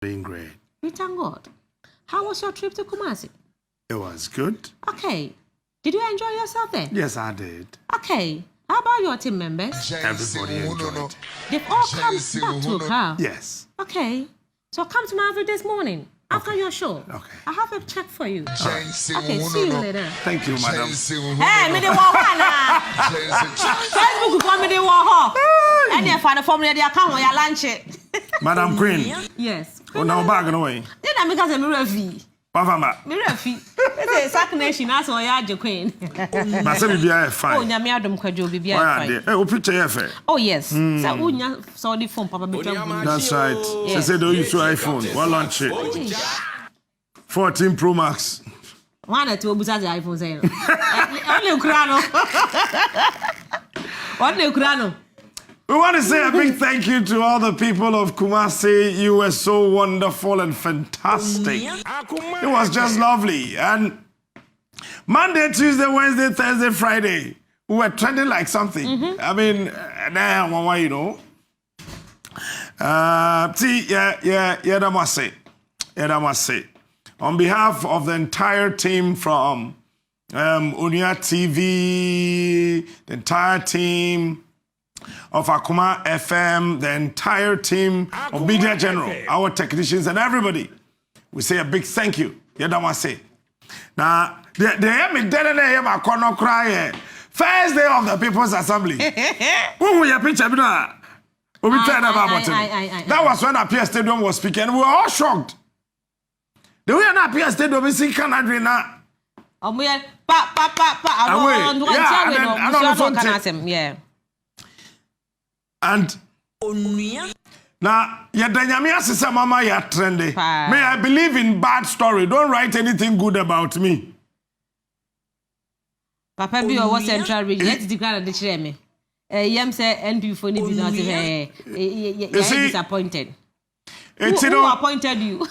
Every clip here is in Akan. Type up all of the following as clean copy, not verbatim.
Doing great. We thank God. How was your trip to Kumasi? It was good. Okay. Did you enjoy yourself there? Yes, I did. Okay. How about your team members? Everybody enjoyed. They've all come back to Accra. Yes. Okay. So come to my office this morning after your show. Okay. I have a check for you. Right. Okay, see you later. Thank you, madam. Hey, me de waha. Facebook call me de waha. And you find a formula they account on your lunch. Madam Queen. Yes. Oh, now bag away. Then I make us a mirror fee. Pavama. Mirror fee. It's a sack nation. That's why you're the queen. Masabi be fine. Oh, nyame adom kwajo be be fine. Hey, we picture here fair. Oh yes. So unya saw the phone papa be travel. That's right. They say they use your iPhone. What launch it? 14 Pro Max. One or two busa the iPhone say. Only Ukrano. Only Ukrano. We want to say a big thank you to all the people of Kumasi. You were so wonderful and fantastic. It was just lovely. And Monday, Tuesday, Wednesday, Thursday, Friday, we were trending like something. I mean, you know. That must say. On behalf of the entire team from Unia TV, the entire team of Akuma FM, the entire team of Media General, our technicians and everybody, we say a big thank you. Yedamase. Now, they hear me dead and they hear my corner cry. First day of the People's Assembly. Who will you picture? That was when Apia Stadium was speaking. We were all shocked. The way Apia Stadium is in Canada now. Yeah. And now, Yadanyamia Sisa Mama ya trendy. May I believe in bad story. Don't write anything good about me. Papa be was central region. Let's declare the cheme. Yam say NP for ni not disappointed. Who appointed you?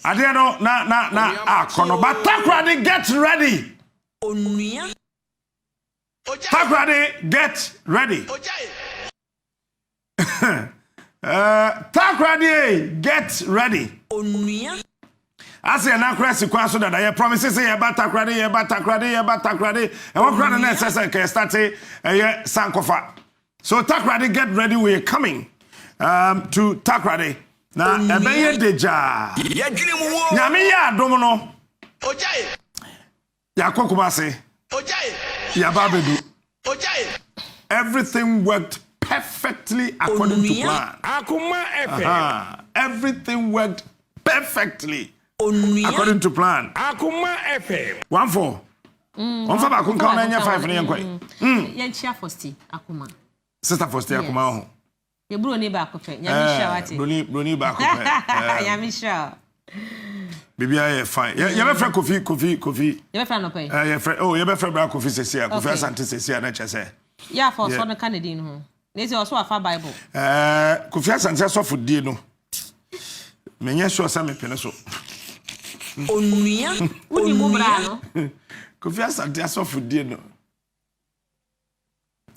I don't know. But Takrady, get ready. Takrady, get ready. Takrady, get ready. I say na kwesi kwa so that I promise say you about Takrady. And what brother next say can start Sankofa. So Takrady, get ready. We are coming to Takrady. Na ebeye deja. Nyame ya adomo Ojaye. Ya Kumasi. Ojaye. Ya Babedu. Ojaye. Everything worked perfectly according to plan. Akuma FM. Everything worked perfectly according to plan. Akuma FM. 14. On fa ba kun ka na nya 5 na yankwa. Yan chia Fosti Akuma. Sister Fosti Akuma ho. Ye bro ni ba kofe. Nyame sha wati. Broni ba kofe. Nyame sha. Bibia ye fine. Ye be friend Kofi. Ye be friend no pay. Ye friend ye be friend bra Kofi sesia. Kofi Asante sesia na chese. Yeah, for so no Canadian ho. They say also afa Bible. Kofi Asante so for die no. Menye sure say me pene so. Onua. Uni mo bra no. Kofi Asante so for die no.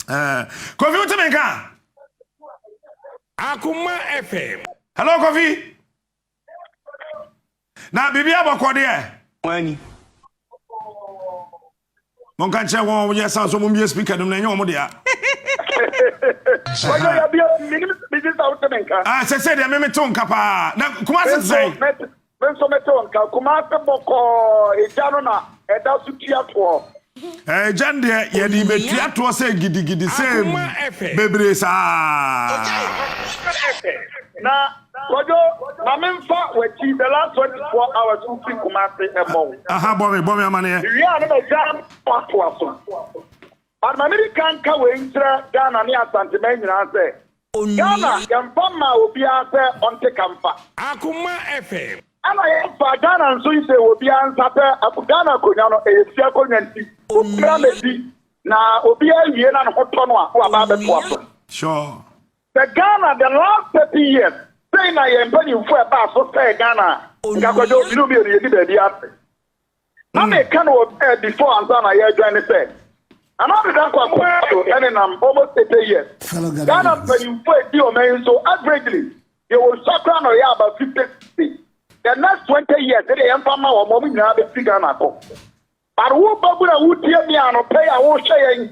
Kofi utemenka. Akuma FM. Hello, Kofi. Na bibi abokode e. Wani. Mon kan che won ye san so mo bi speaker dum na enyo mo dia. Oya ya bi mi sa utemenka. Se de me to nka pa. Na kuma se say. Men so me to nka kuma se boko e jano na e da su tiato. Jande ye di betua to say gidigidi say bebre sa. Na Kojo, na memfa wechi the last 24 hours we think Kumasi ebo. Aha bomi amane. Yeah, na jam pato aso. But American ka we ntra Ghana ni Asante men nyina say. Ghana yamfa ma obi ase onte kamfa. Akuma FM. Ana yamfa Ghana nso ise obi ansate Ghana konya no esia konya nti. Okra medi na obi awie na ho to no a wo aba beto aso. Sure. The Ghana the last 30 years say na yempani fu e ba so say Ghana ngakwajo binu bi eri baby ase. Na me kan o before ansa na ye join say. Another than almost 30 years. Ghana when you put the so averagely You will suffer no ya about 50. The next 20 years, they am from our mom in the figure. But who babu na who tear me and pay a whole share.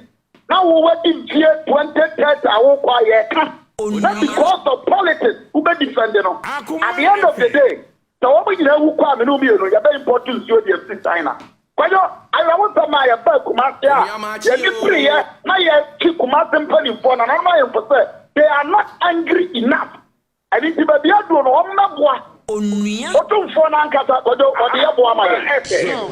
Now we were in year 2030, I won't quiet. Not because of politics, who be defending them. At the end of the day, the woman you know who come and who you're very important to the China. I want to my back, Kumasia. You pray, now you keep Kumasim penny for an hour. They are not angry enough. I need to be able to know Otumfour Nankasa, or the Abuama.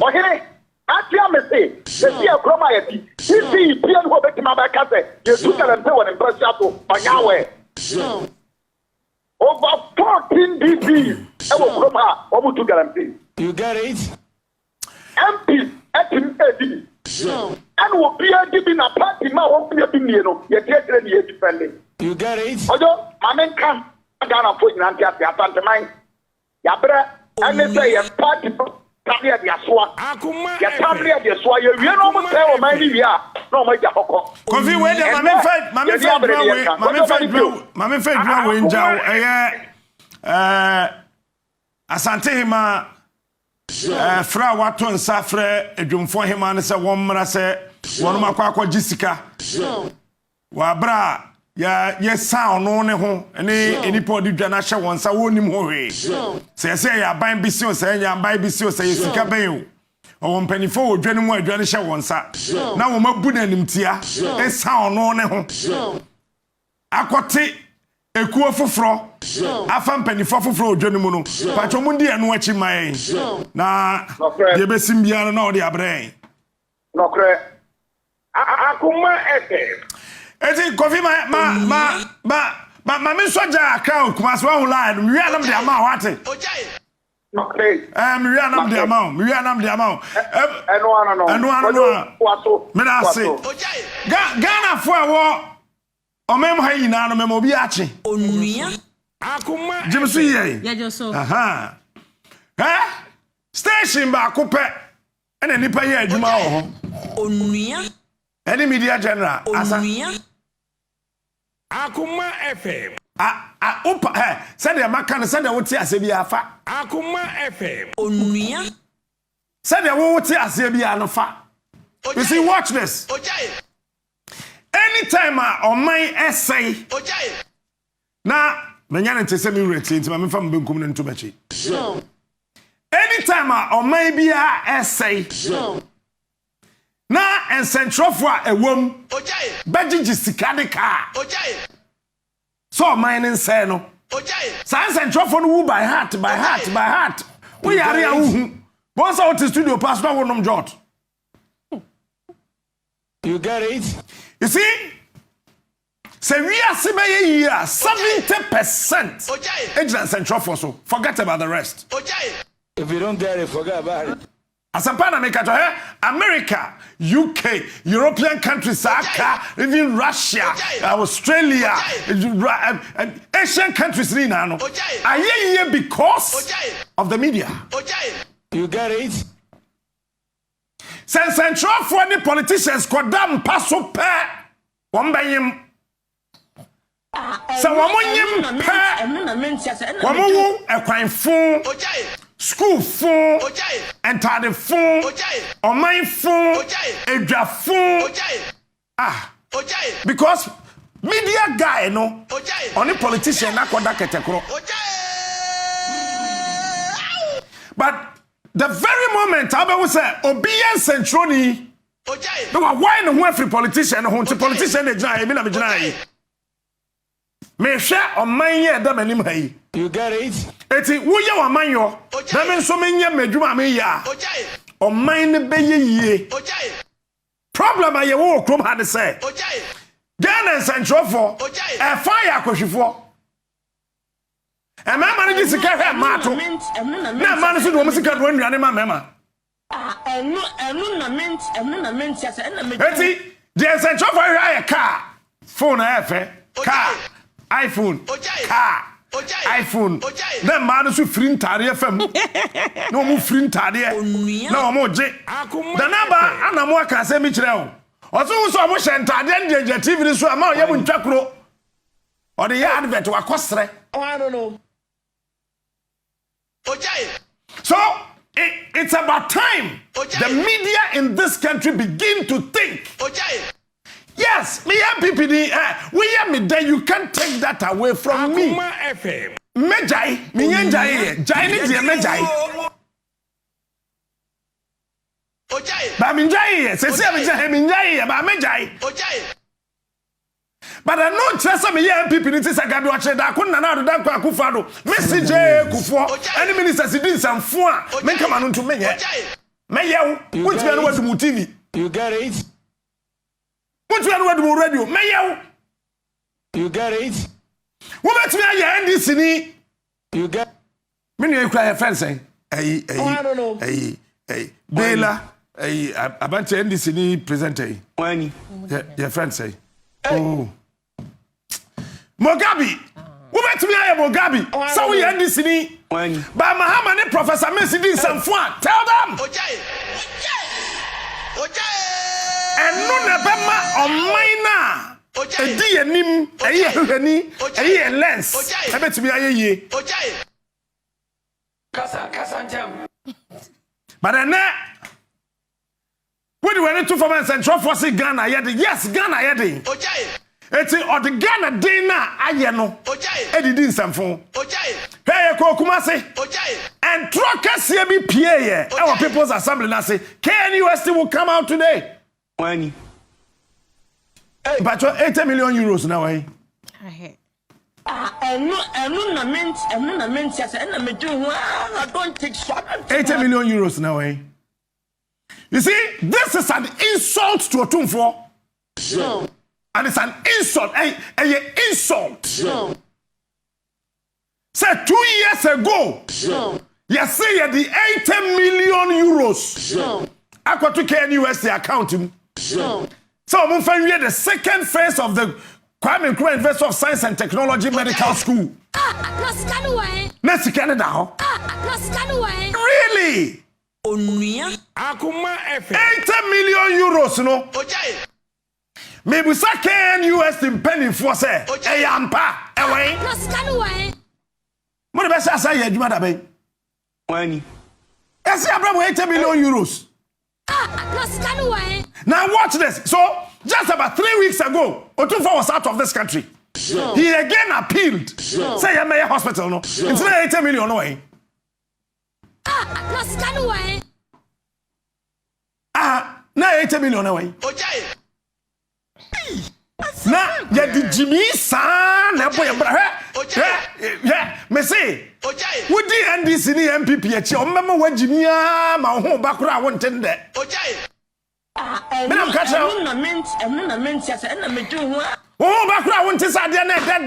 Or here, I tell me, say, the sea of Cromayati, you see, Pian will bet my back at it. You took and so on Brashapo on Yahweh. Over 14 DPs, I will come out over to guarantee. You get it? MPs at him, and will be a giving a party, my own opinion, yet you're defending. You get it? Although, my men come. Ghana for you and get the Atantamine. Yabra, and they say a party Tabia de Aswa. Ya Tabia de Aswa, you know, tell my Livia, no, my Jacob. Coffee, wait, Mammy Fed Brown, in Jow, Asante Hima, Fra Waton Safre, a drum for him, and say, one say, one of my quack Jessica. Wabra. Yes, sound no ne ho any podi dwana hye won sa wonim ho we say ya ban bisio say ya ban bisio say sika ban o o mpanifo wo dwane mu adwane hye won sa na wo mabu na nimtia e sound no ne ho akote ekuo foforo afa mpanifo foforo dwane mu no pacho mu ndi eno achi mai na de besim bia no na o de abre no kre akuma ete eti kofi ma me soja account kuma so hu line mi anam de ama wate okay mi anam de ama mi anam de ama eno me na say Ghana fo awo omem ha yina no memo bi achi onua akuma jimsu ye ya joso aha station ba ko pe ena nipa ye adwuma ho onua any media general asa Akuma FM. Opa, said the Macan, said the Woti Asabia fa. Akuma FM. Onua. Said the Woti Asabia no fa. You see, watch this. Anytime on my essay. Now, Manyan to send me rating to my family becoming into Bachi. Anytime on my essay. Na en central for a wom baji jisika de car so mining say no san central for no by heart we are ya hu bon sa out studio pastor wonom jot you get it you see say we are see 70% agent central for so forget about the rest if you don't get it forget about it. Asapana make America, UK, European countries, even Russia, Australia, Asian countries, are here because of the media. You get it? Since central for the politicians, Kodam Paso Pe, one by him. So, one a crime phone. School phone, entire phone, or my phone, a phone. Because media guy, no, only politician, not what but the very moment I will say, obedience and trony, no, why no every politician, who to politician, the giant, I mean, me share on my year, the many. You get it? Eti wo ye wa manyo na me so menye madwuma me ya o man be ye problem aye wo krom ha de say Ghana central for e fire akohwefo e ma ma ne sika hwe mato na ma ne so do mo sika do nnuane ma mema eti the central for hwe car phone efe car iPhone car iPhone na man so free ntare fam no mo free ntare na mo je da na ba ana mo aka se mi kire o oso so mo hye ntare njeje TV so ama o ye bu ntwakro or the advert wa kosre. Oh, I don't know. So it's about time the media in this country begin to think. Yes, me MPPD, we are me there. You can't take that away from me. Mejai, me enjai, jai ni je mejai. Ba me enjai, se se me enjai, ba mejai. But I know just me MPPD ti sagabi wa che da ko nana do da kwa kufado. Message kufo, any ministers did some fun. Me come on to me ye. Me ye, which me no wa do TV. You get it? What you are doing radio? Mayo. You get it? What about me? I NDC ni. You get. Many you cry friends saying, "Hey, I don't know. Hey, Bela, hey, about to NDC ni presenter." When your friends say, "Oh, Mugabe." What about me? I Mugabe. So we NDC ni. When. But Muhammad Professor Messi did some fun. Tell them. And no nebema on mine a dear nim, a year lens. I bet to be a ye. But I know what do we need to form and central force Ghana? Yes, Ghana yet. It's or the Ghana Dana, I know. Eddie did some phone. Hey, Kumasi. And truckers here be PA. Our People's Assembly now say, KNUST will come out today. When? But 80 million euros now, eh? I don't take shot. 80 million euros now, eh? You see, this is an insult to Otumfour. No. And it's an insult, a insult. No. Say 2 years ago, No. you say the 80 million euros. No. I got to KNUST account him. No. So I'm going to the second phase of the Kwame Nkrumah University of Science and Technology Medical School. Next Canada. Really? 80 million euros, no? Maybe sa KNUST in penny for say, hey, ampa, away. What the best I say, you mother be? When? Yes, I'm 80 million euros. Now watch this. So just about 3 weeks ago, Otumfour was out of this country. No. He again appealed. No. Say a mayor hospital, no? It's not 80 million away. Now 80 million away. Now you the Jimmy san, yeah, me say. Would the NDC MPP or remember what Jimmy my home back I want in there? I'm catching. Oh, back I want to say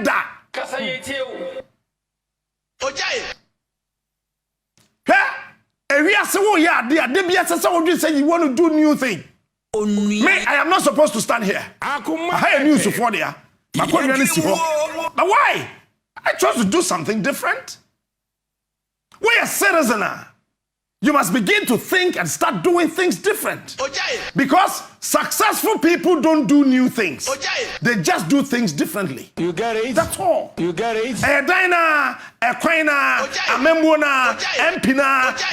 that. If you are so yeah, dear, say you want to do new thing. Me, I am not supposed to stand here. I have news for there. But why? I chose to do something different. We're a citizen. You must begin to think and start doing things different. Because successful people don't do new things. They just do things differently. You get it? That's all. You get it? A dina, a quina, a memona, MP,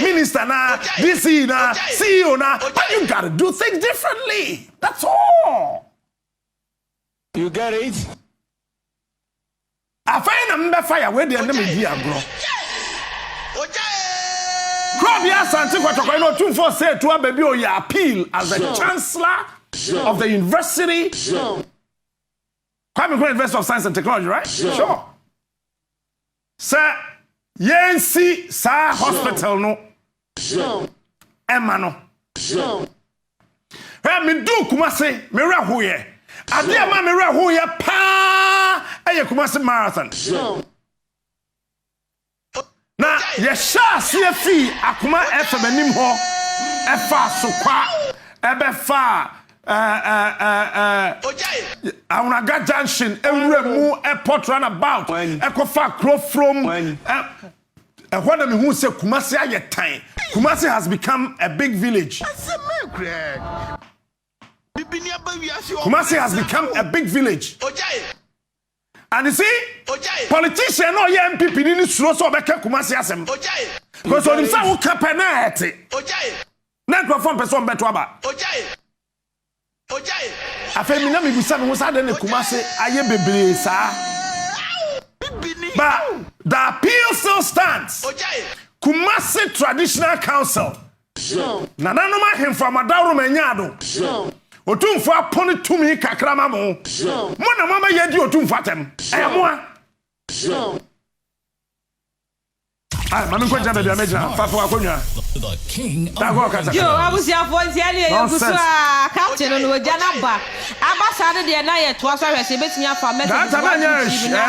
minister, DC, CEO, but you gotta do things differently. That's all. You get it? I find a member fire where the enemy be a grow. Krobia Santiquatokoino Otumfour said to a baby or your appeal as the chancellor of the university. Kwame Nkrumah University of Science and Technology, right? Sure. Sir, Yensi Sa Hospital no. Emma no. Me do Kumasi, me rahuye. Adia ma me rahuye pa eye Kumasi marathon. Na ye sha CFE akuma FM anim ho efa sokwa ebefa Aunaga Junction ewure mu airport runabout ekofa crow from when me who say Kumasi ayetan Kumasi has become a big village. Kumasi has become a big village. And you see, politician no ye MPP ni suro so obeka Kumasi asem. Because on himself who capenate. Na nkrofo person beto aba. Afemi na me bisa me wosa de ne Kumasi aye bebre sa. But the appeal still stands. Kumasi Traditional Council. Na nanoma hemfa madawro manyado. Otumfour apone tumi kakrama mo. Mo na mama ye di Otumfour atem. Ayamoa. Ah, mami ko jana bia mejina fafa akonwa. The king of Yo, abusia for tiale e gusu a captain no jana ba. Abasa de na ye to aso hwese betia fa message.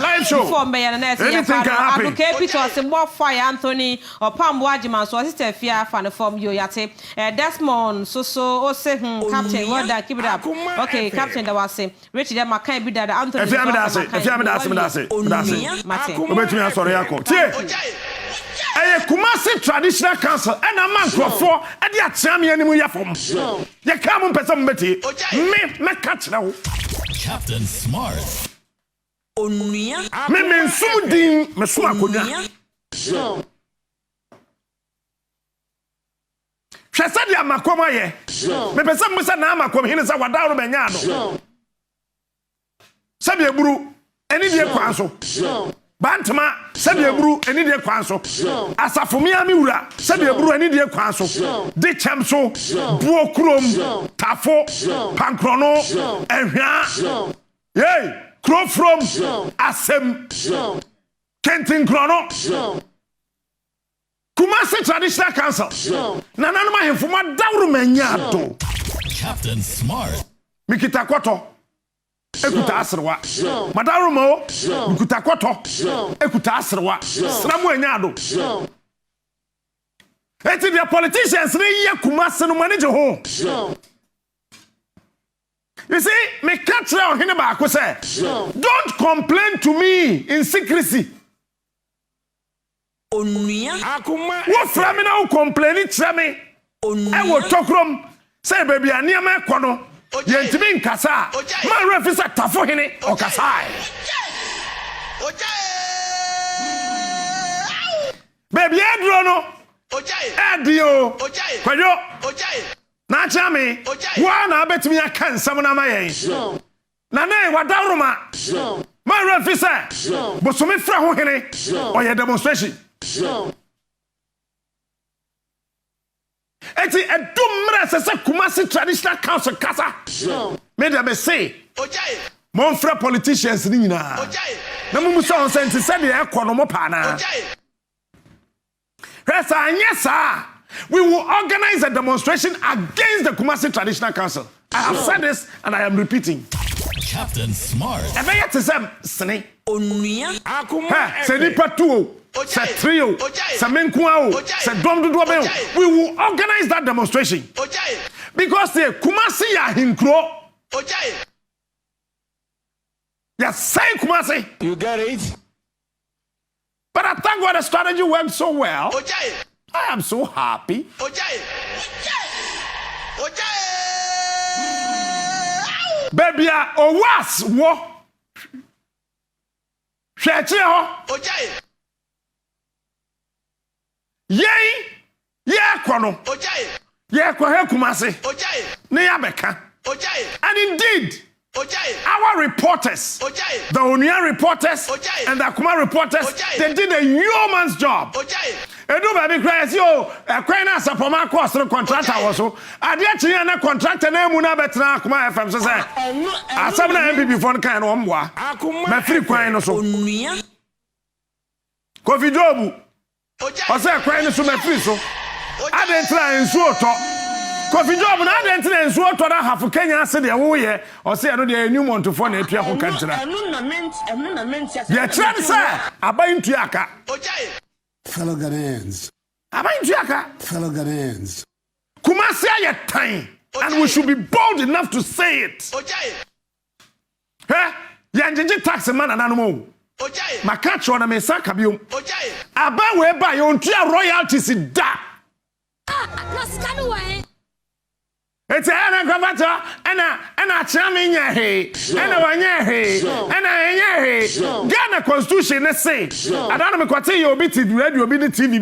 Live show. For me na na se fa. Aduke Peter se mo fire Anthony Opambo Agima so sister Fia fa no form yo yate. Desmond so o se captain what that keep it up. Okay, captain that was say. Richard dem makan bi that Anthony. Efia me da se. Obetumi asore yakọ. Tie. Kumasi Traditional Council and a man for and ya chami animu ya from. Ya come on person beti. Me catch now. Captain Smart. Me sumudin me suma konya. Hwese dia makoma ye. Me person mo se na makom hine se wadawro benya no. Sabe eburu eni die kwan so. Bantama sabe eburu eni de kwan so asafomia mi wura sabe eburu eni de kwan so de chem so buo krom tafo pankrono ehwa yey kro from asem kentin krono Kumasi Traditional Council na nanoma hemfoma dawro manya to Captain Smart. mikita kwato ekuta asrewa madarumo ekuta kwato ekuta asrewa sramu anyado eti the politicians ne ye Kumasi no manage ho. You see, me catch now hine ba ko say don't complain to me in secrecy. Akuma. Wo fra me na wo complain kire me e wo tokrom say baby aniama ekono yentimi nkasa ma refisa tafo hene okasai baby edro no edio kwajo na chami wa na betimi aka nsam na mayen na na wadawroma ma refisa bosome fra ho hene oye demonstration eti edumra sese Kumasi Traditional Council kasa me dey be say mon fra politicians ni nyina na mumu so senti se de ekono mo pa na resa anyesa we will organize a demonstration against the Kumasi Traditional Council. I have said this and I am repeating. Captain Smart. Ebe yet sem sene Akuma. se nipa tuo se trio se menkuao se dom dodo be we will organize that demonstration because the Kumasi ya hinkro ya say Kumasi. You get it? But I thank God the strategy worked so well. I am so happy. Baby owas wo hweche ho ye kono ye ko he Kumasi ne ya beka and indeed our reporters, the Onia reporters and the Akuma reporters, they did a yeoman's job. Edu baby cries yo, kwen na sapoma cost contractor was so. Ade achi na contractor na emu na betra Akuma FM so say. Asam na MPP phone kan no mwa. Me free kwen no so. Kofi Jobu. O say kwen no so me free so. Ade ntra ensu oto. Kofi Job na ade ntra ensu oto na hafu Kenya ase de wo ye. O say no de new Otumfour na etua ho kantra. Enu na ment. Ye try say aban tuaka. Fellow Ghanaians. Fellow Ghanaians. Kumasi aye time, and we should be bold enough to say it. Yanjinji tax man ananomo. Makacho na mesa kabium. Aba we ba yon tia royalties da. It's an Gravata, and a charming yahe, and a wanyahe, and a yahe. Ghana Constitution, let's say. I don't know what you'll be to radio, be the TV,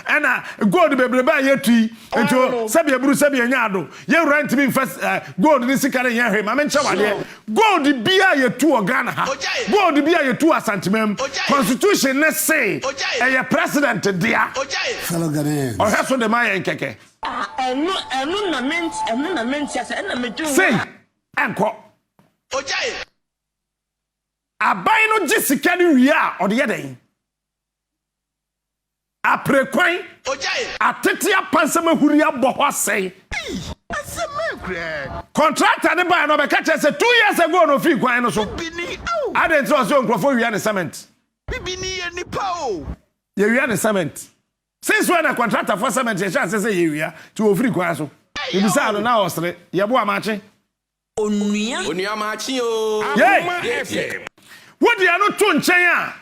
and go to Bebreba Yeti, and to Sabia Bruce Sabia Yado. You rent me first, go to this kind of yahe, I mentioned go to be a two or Ghana, go to be a two sentiment. Constitution, let's say, a president, dear. Fellow Ghanaians. Or has on the Maya and Keke. Say, Uncle. A buy no Jessica, we are or the other. A prequine, a tetia pansama huria boho say. Contract and the buy no catch us 2 years ago no free quine so. I didn't trust you before we had a cement. You had a cement. Since when a contractor for cement, you shall say you to a free quaso. You decide on our street, Yabua Marching. Onia marching, oh. Yay! What do you know to China?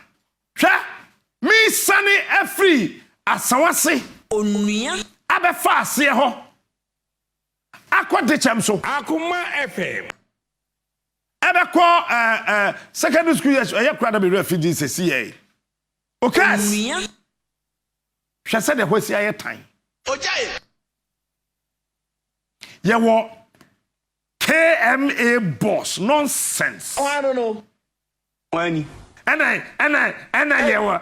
Me sunny a free as Sawasi. Onia Abe fast, see ho. Aqua de Chamso. Akuma FM. Abe call secondary school years, I have quite a refugees, CA. Okay. She said the what's your time. Okay. You were KMA boss nonsense. Oh, I don't know. Money. And you were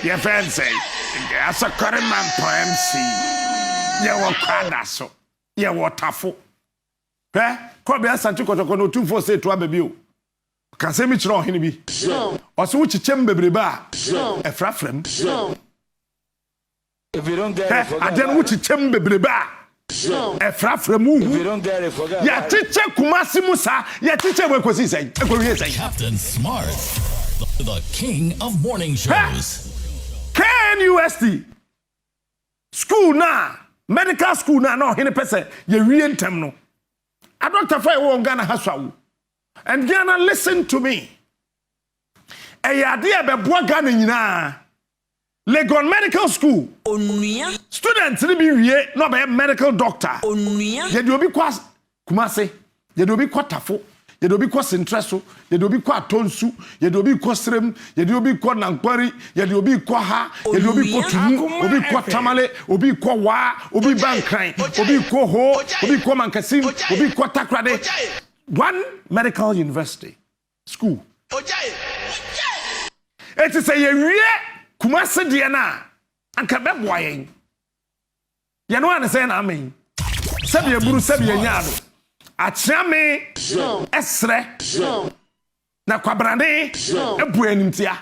your friend say, as a current man for MC. You were Cranasso. You were Tafo. Eh? Come here, Santuko to Otumfour say to a baby. Can say me wrong, Hinby. Or so which chamber ba a frafrem. If you don't get it, I don't which chamber ba a frafrem. If you don't get it, forget. Ya teacher Kumasi Musa, ya teacher was he saying? Captain Smart, the king of morning shows. KNUST school na medical school na no hene pese ye wie ntem no. A doctor for won Ghana haswa. And Ghana, listen to me. Eyade beboa Ghana nyina. Legon Medical School. Onia. Students ni bi wie no be medical doctor. Onia. Ye de obi kwa Kumase, ye de obi kwa Tafo, ye de obi kwa Sintreso, ye de obi kwa Tonsu, ye de obi kwa Srem, ye de obi kwa Nankpari, ye de obi kwa Ha, ye de obi kwa Tumu, obi kwa Tamale, obi kwa Wa, obi Bankran, obi kwa Ho, obi kwa Mankasim, obi kwa Takrade. One medical university school. It is a year Kumasi Diana and Kabeb Wayne. You know what I'm saying? I mean, Sabia Buru Sabia Yado. A chame Esre na Quabrande, a Buentia.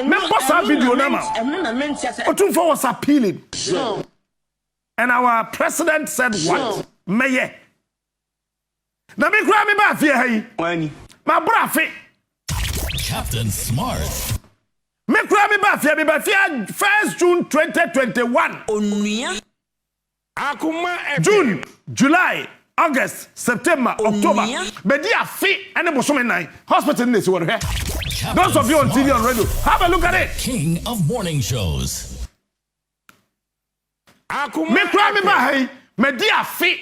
Members of video number. Otumfour was appealing. And our president said, what? Maye. Na me kura me ba fie hai. Money. Ma bra fe. Captain Smart. Me kura me ba fie 1st June 2021. Onia. Akuma FM. June, July, August, September, October. Be dia fe ene bosome nan. Hospital nurse wo here. Those of you on TV on radio, have a look at it. King of morning shows. Akuma. Me kura me ba hai. Me dia fe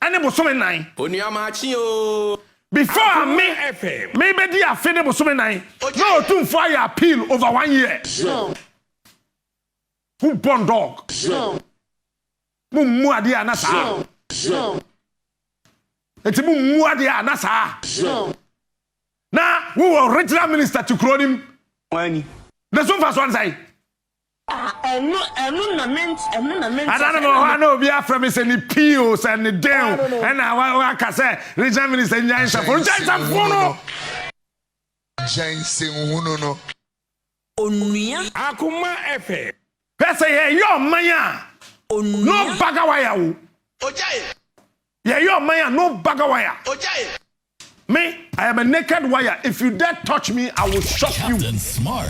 ene bosome nan. Onia marching, oh. Before me, FM. maybe they are finished with so many. No, Otumfour appeal over 1 year. Who born dog? Mumu dia nasa. Eti mumu dia nasa. Now, we were original minister to crown him. Money. The so first one say. I don't know how no be from is any POs and the down. And I can say, regional minister in Jansha for Jansha. Jansing, Onia. Akuma FM. Pesa ye yo maya. No bagawaya. Okay. Yeah, yo maya no bagawaya. Okay. Me, I am a naked wire. If you dare touch me, I will shock you. Captain Smart,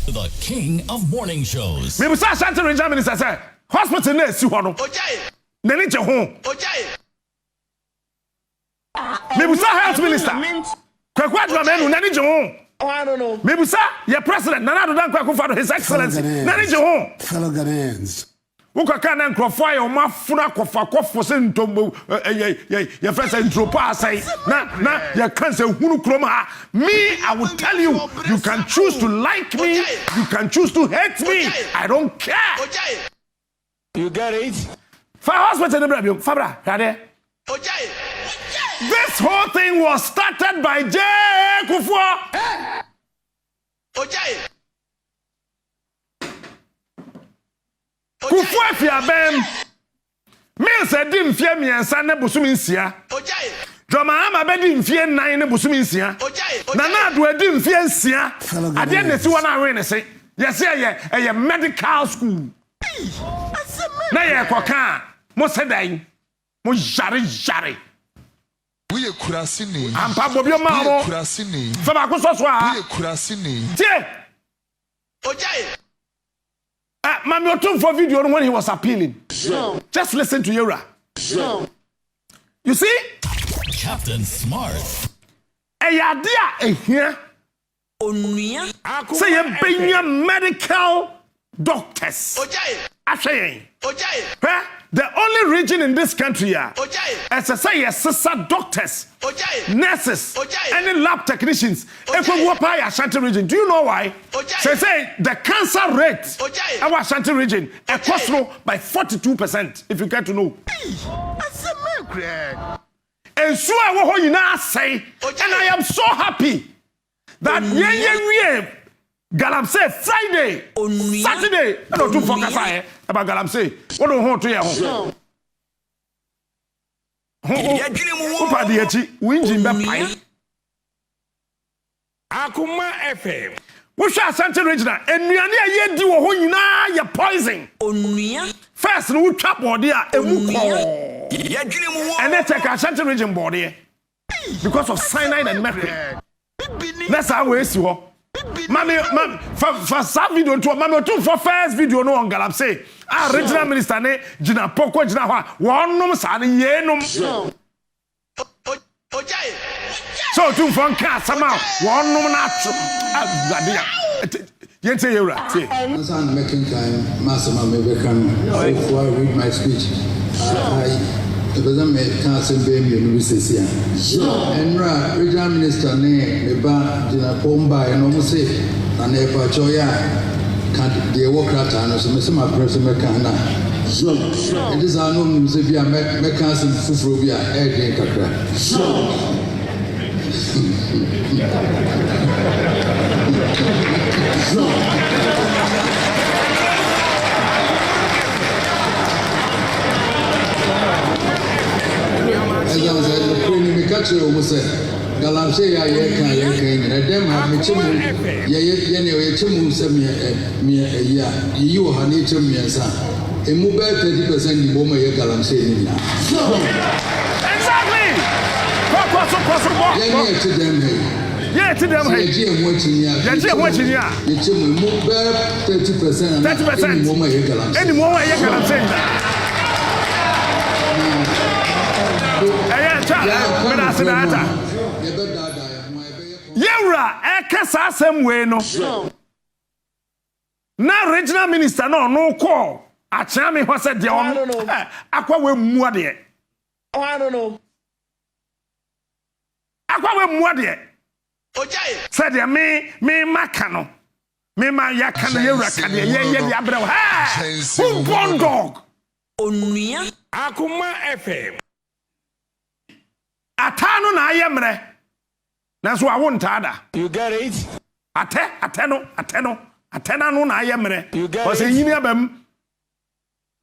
the king of morning shows. Me busa Ashanti regional minister say hospital na esi ho no. Okay. Nani che ho. Okay. Me busa health minister. Kwakwa Dramenu nani che ho. Oh, I don't know. Me busa your president Nana Addo Dankwa Akufo-Addo his excellency nani che ho. fellow Ghanaians. Ukaka na nkrofo aye o mafuna kofo se ntombo ye first intropa say na ye can say hunu kroma. Me, I will tell you, you can choose to like me, you can choose to hate me. I don't care. You get it? For hospital Fabra, this whole thing was started by J. Otumfour. Kufuor fiabem. Me said dim fie miensa ne bosumi nsia. Drama ama be dim fie nan ne bosumi nsia. Na na do dim fie nsia. Ade na si wona awe ne se. Yes ye medical school. Na ye koka mo sedan. Mo jare. We are Kurasini. I'm Pablo Mamo. Kurasini. Fabakuswa. We are Kurasini. Mami Otumfour video when he was appealing. Just listen to Yura. You see? Captain Smart. Here. Say a benya medical doctors. The only region in this country as I say sister doctors, nurses, any lab technicians, Ashanti region. Do you know why? Say the cancer rate in Ashanti region cost by 42%, if you get to know. And so I say, and I am so happy that Galamsey Friday, Saturday, I don't focus about Galamsey. What do you want to hear? Akuma FM. We shall Santa Regina, and we are near you do your poison. First, we chop body and then take a Santa Region body because of cyanide and mercury. That's how we see. Mami, for some video to Mami Otumfour first video no on Galamsey. Regional minister ne Jina Poko Jina Hwa one num sa ne ye num. So Otumfour can somehow one num na adia. Yente yura. I'm making time, Master Mamebekan, before I read my speech. It doesn't make council baby university. And regional minister ne Eba Jina Pomba and almost say and Eba Choya can't be a work at and so my president Mekana. It is our known Musivia Mekanson Fufrobia Air Kakra. As I said, the Queen Mikachi almost said, Galamsey, I can, and them have me chimu, Yachimu sent me a year, you have nature me and son. A move 30% the moment you Galamsey. Exactly! Yeah, to them, hey. Yeah, watching ya. You move 30%. 30%. Any moment you Galamsey. Yewra ekasa asem we no na regional minister no call achia me ho se de on akwa we mu ade I don't know. akwa we mu ade said de me maka no me ma yaka no yewra ka de ye de abrɛ ha who born dog Onuya Akuma FM. atano na ayemre na so awo ntada. You get it? Ateno no na ayemre because yini abam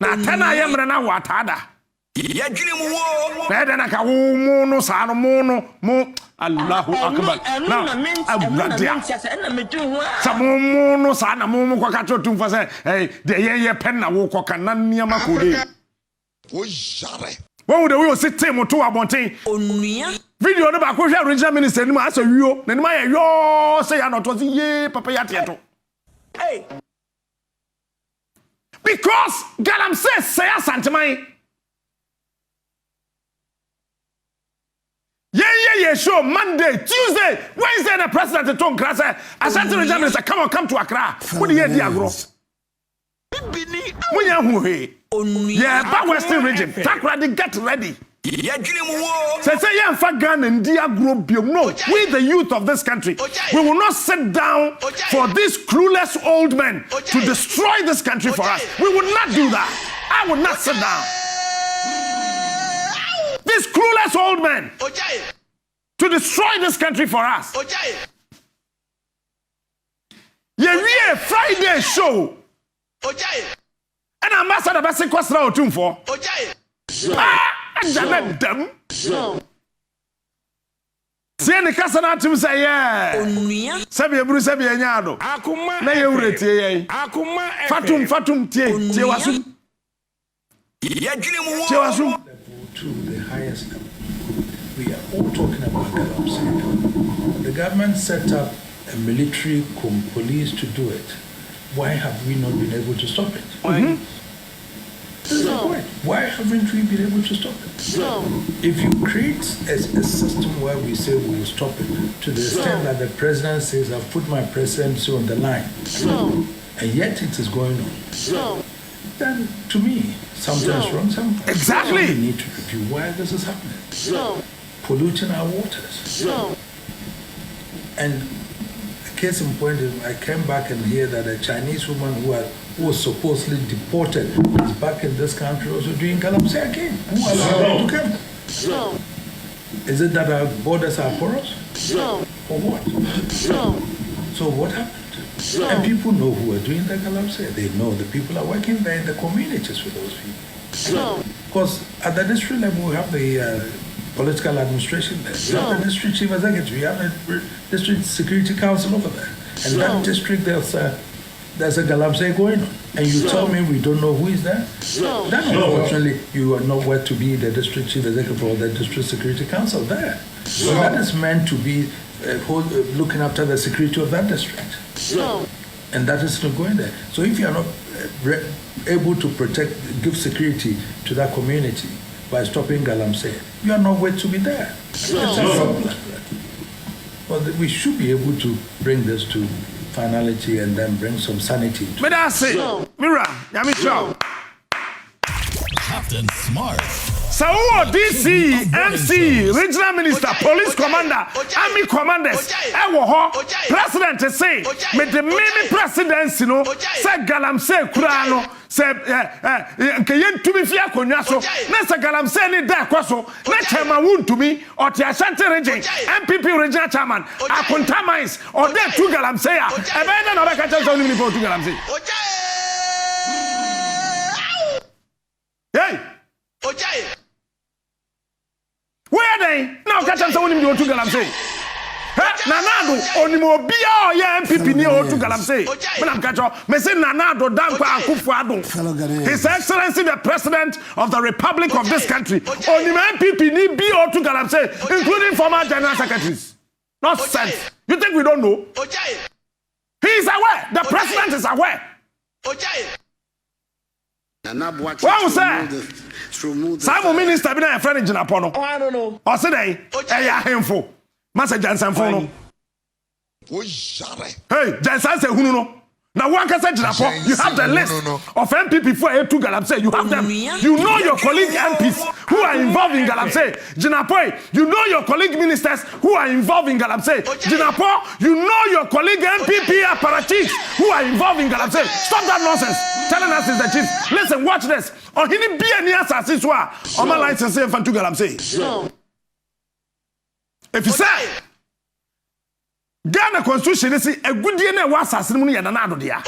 na atena ayemre na watada ya dwene mu wo beda na ka wo mu no sa no mu no mu Allahu akbar na abudia sa mu no sa na mu ko ka Otumfour say de ye pen na wo ko kan na niama ko de O jare. When the we sit team to abonten Onuya video no ba ko hwe regional minister ni ma asa wio na ni ma ye yo say ya no to ye papa ya tieto. hey Because Galamsey say asanteman. Yeah, show Monday, Tuesday, Wednesday the president to Accra. Asante regional minister come to Accra. What do you do agro? When you Yeah, back Western region. Takrade, get ready. Say yeah, Ghana and no, we the youth of this country, we will not sit down for these clueless old men to destroy this country for us. We will not do that. I will not sit down. These clueless old men to destroy this country for us. Yeah, Friday show. And Ambassador Basi Kwasra Otumfour. Janet them. See any kasana to say, yeah. Sabia Bruce Sabia Nyado. Na ye urete. Fatum tie wasu. To the highest level. We are all talking about Galamsey. The government set up a military police to do it. Why have we not been able to stop it? Why haven't we been able to stop it? If you create a system where we say we will stop it, to the extent that the president says, I've put my presidency on the line, and yet it is going on, then to me, something's wrong somewhere. Exactly. We need to review why this is happening. Polluting our waters. And the case in point is, I came back and hear that a Chinese woman who was supposedly deported is back in this country also doing Galamsey again. Who allowed her to come? Is it that our borders are porous? Or what? So what happened? And people know who are doing the Galamsey. They know the people are working there in the communities with those people. Because at the district level, we have the political administration there. We have the district chief executive. We have the district security council over there. And that district, there's a Galamsey going on. And you tell me we don't know who is there? Then unfortunately, you are nowhere to be the district chief executive or the district security council there. So that is meant to be looking after the security of that district. And that is not going there. So if you are not able to give security to that community by stopping Galamsey, you are nowhere to be there. But we should be able to bring this to finality and then bring some sanity. But that's it. Mira, Yamicho. Captain Smart. So, DC, MC, regional minister, police commander, army commanders, president say, with the many presidents, you know, say Galamsey Kurano, say, Kayen to be Fia Konyaso, Nessa Galamsey ni da kwaso, Nachama wound to me, or Tiashanti region, MPP regional chairman, Akontamais, or there to Galamsey, a better than a catcher only for to Galamsey. Hey! Where they now catch us on him to Galamsey? Nanado, only Bia, yeah, MPP near to Galamsey. When I'm catch up, Messin Nanado, Dampa, Kufuado. His Excellency, the President of the Republic of this country, only MPP need Bia to Galamsey, including former General Secretaries. Not sense. You think we don't know? He is aware. The President is aware. Well, sir. Some minister been a friend in Japan. Oh, I don't know. Or say, hey, handful. Master Jansen phone. Hey, Jansen say, who no? Now, one can say Japan. You have the list of MPP for A2 Galamsey. You have them. You know your colleague MPs who are involved in Galamsey. Jinapoy, you know your colleague ministers who are involved in Galamsey. Jinapo, you know your colleague MPP apparatchiks who are involved in Galamsey. Stop that nonsense. Telling us is the chief. Listen, watch this. Oh, he didn't be any assassin. On my license, say, to Galamsey. If you say, Ghana Constitution is a good DNA was assassin and another dia.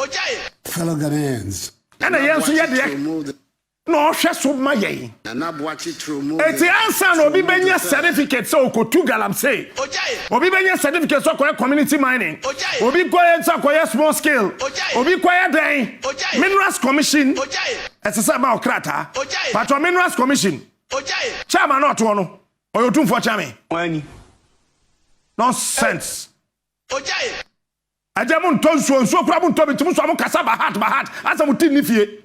Fellow Ghanaians. And I answer yet. No, she's so my yay. It's the answer no be benya certificate so ko to Galamsey. Obi benya certificate so ko community mining. Obi ko so ko small scale. Obi ko den. Minerals Commission. It's a about krata. But Minerals Commission. Chairman not one no. Otumfour chairman. Nonsense. Ajamun ton so krabun to bitum so am kasa ba hat asa mutin ni fie.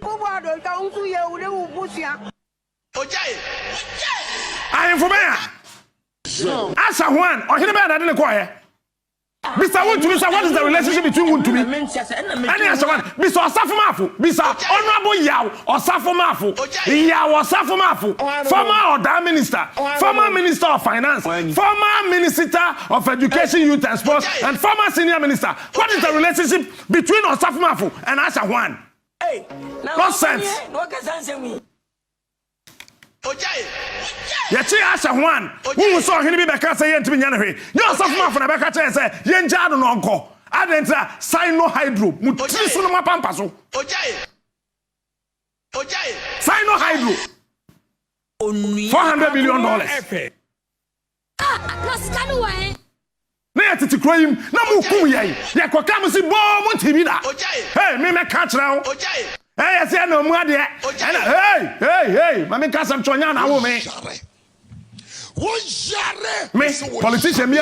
I am for me. Asa Juan, or him na de ko here. Mr. Wontumi, what is the relationship between Wontumi? Any answer one. Mr. Osafo Mr. Honorable Yaw Osafo Mafu. Yaw Osafo Mafu. Former Oda Minister, former Minister of Finance, former Minister of Education, Youth and Sports, and former Senior Minister. What is the relationship between Osafo Mafu and Asha Juan? Nonsense. Yachi Asha Juan, who saw him be back as a yen to be Yanari. You're so far from the back as a yen jad on uncle. I didn't sign no hydro, Mutrisunoma Pampaso. Sign no hydro. $400 million. Near to crime, no more. Yakokamusi bomb Tibida. Hey, me catch now. Hey, I say no more there. Hey, Mammy Casam Chonyana, woman. Me, politician, me,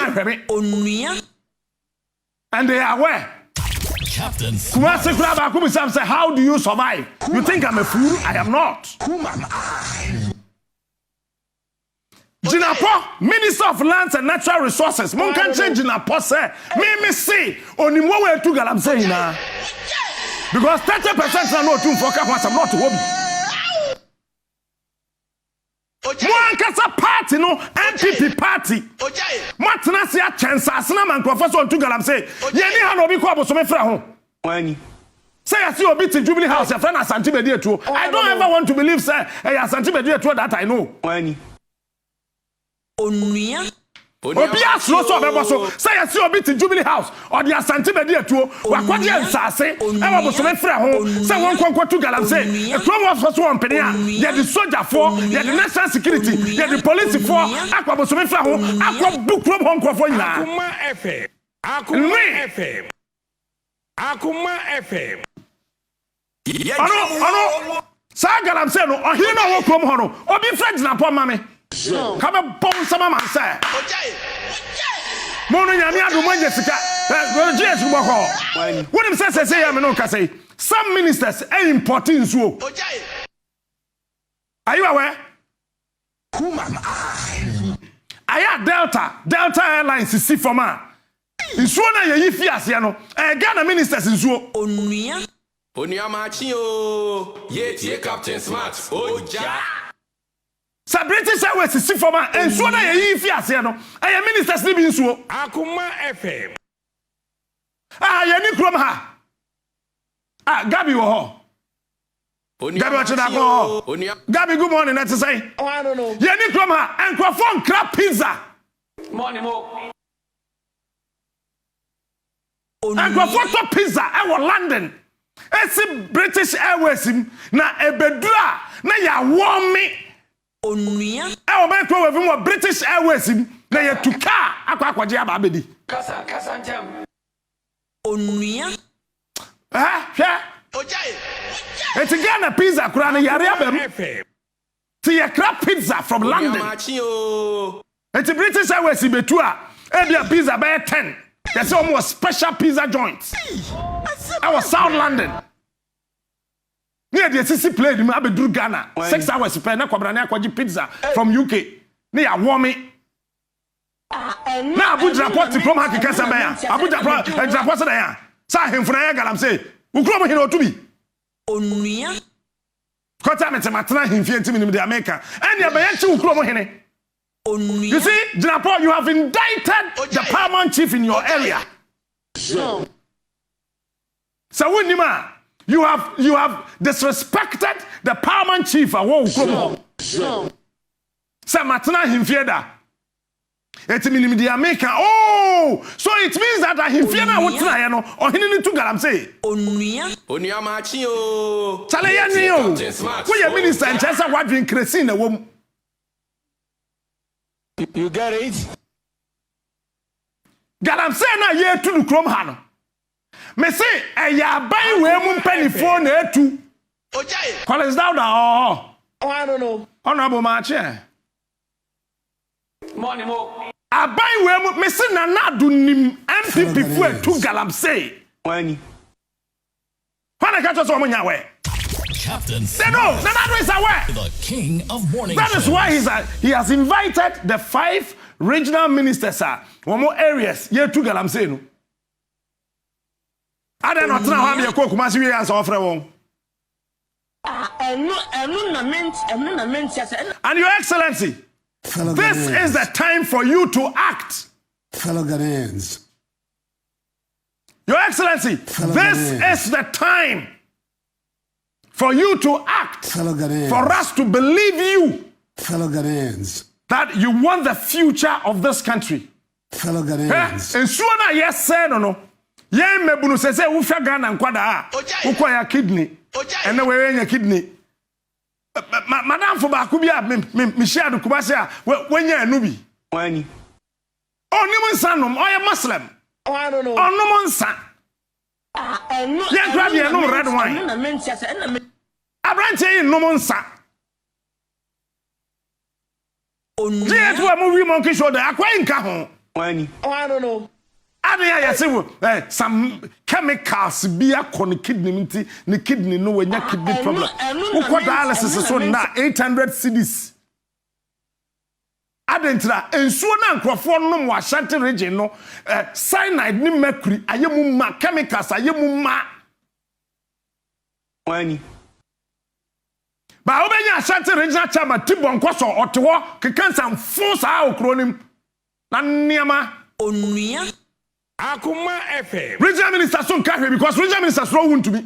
and they are where? Captain Kumasi Kraba Kumisam say, how do you survive? You think I'm a fool? I am not. Whom am I? Jinapo, Minister of Lands and Natural Resources. Mon can change Jinapo say, me see, only more way to I'm saying now. Because 30% are not Otumfour once I'm not home. One kasa party no MPP party. Matna see a chance asna man professor to galam say. Yeni ha no bi ko aboso me fra ho. Wani. Say I see obi to Jubilee House your friend Asante Bedie to. I don't ever want to believe say Asante Bedie to that I know. Wani. Onuya Obi asro so bebo so say I see obi to Jubilee House or the Asante Bedie to wakwaje nsase e wa boso me fra ho say won kwankwa to galam say e krom of so won penia ye the soldier for ye the national security ye the police for akwa boso me fra ho akwa bu krom ho nkwafo nyina Akuma FM ano sa galam say no ohiri na wo krom ho no obi fra gina po ma me come a bomb sama man say Mono nyame adu manje sika Jesus gboko what him say am no ka say some ministers are important so are you aware whom am I am Delta Airlines see for ma nsuo na ye fi ase no Ghana ministers nsuo onua machi o ye tie Captain Smart oja Sa British Airways see for man and so na ye fi ase no aye ministers ni bi nsuo Akuma FM ye ni krom ha Gabi wo ho Gabi o chida ko Gabi good morning na say I don't know ye ni krom ha enkrofon crab pizza morning mo enkrofon to pizza e wo London esi British Airways na ebedura na ya warm me Onuya e o man ko we from British Airways na ye tuka akwaje aba abedi kasa ntem Onuya hwe ojai eti Ghana pizza kura na yare abem ti ye crab pizza from London eti British Airways betu a bia pizza by 10 they say almost special pizza joints I was South London near the CC played me abedru Ghana 6 hours per na kwabrane akwaji pizza from UK ne ya warm na Abuja report from hakika sabaya Abuja report say ya sa hemfuna ya galam say ukuro mo hina otubi onuya kota metematena hemfie ntimi nim de America and ya bayanchi ukuro mo hine onuya you see Jinapo you have indicted the paramount chief in your area so wunima you have disrespected the paramount chief awo ukuro sa matena hemfie da etiminim de America so it means that ahemfie na wotena ye no ohene ni tu galam say onua machi o chale ye ni o wo ye minister nchesa wadwin kresi na wom you get it galam say na ye tu nu krom ha no me say eya ban we mu mpanifo na etu ojai Collins Dauda I don't know honorable machi morning mo abai we mu me say na nadu nim MPP fu etu galam say wani wana ka to so omunya we Captain no nadu is aware the king of morning that is why he has invited the 5 regional ministers one more areas ye tu galam say no Ada no tena ho am ye ko kuma se wi answer ofre won. And Your Excellency, this is the time for you to act. Fellow Ghanaians. Your Excellency, this is the time for you to act. Fellow Ghanaians. For us to believe you. Fellow Ghanaians. That you want the future of this country. Fellow Ghanaians. And soon yes say no. Yen mebunu se wo hwa Ghana nkwada a. Wo ya kidney. And the way your kidney. Madam for baako bi a me share do kubase a wanya anu bi. Wani. Onimu nsa nom, oye Muslim. Oh, I don't know. Onumu nsa. Yen grab ye no red wine. Abrante numu nsa. Je to am wi monkey shoulder akwa nka ho. Wani. Oh, I don't know. Adịghị ya sị some chemicals bi akọ ne kidney nti ne kidney no wanya kidney problem. Ukọ dialysis so na 800 cedis. Adentra ensuo na nkrofo nom wa Ashanti region no cyanide ni mercury ayemu ma chemicals ayemu ma. Wani. Ba obenya Ashanti regional chairman Tibon Kwaso otewo kekansa mfo saa okronim na niama onua Akuma FM. Regional minister so nka because regional minister so won to be.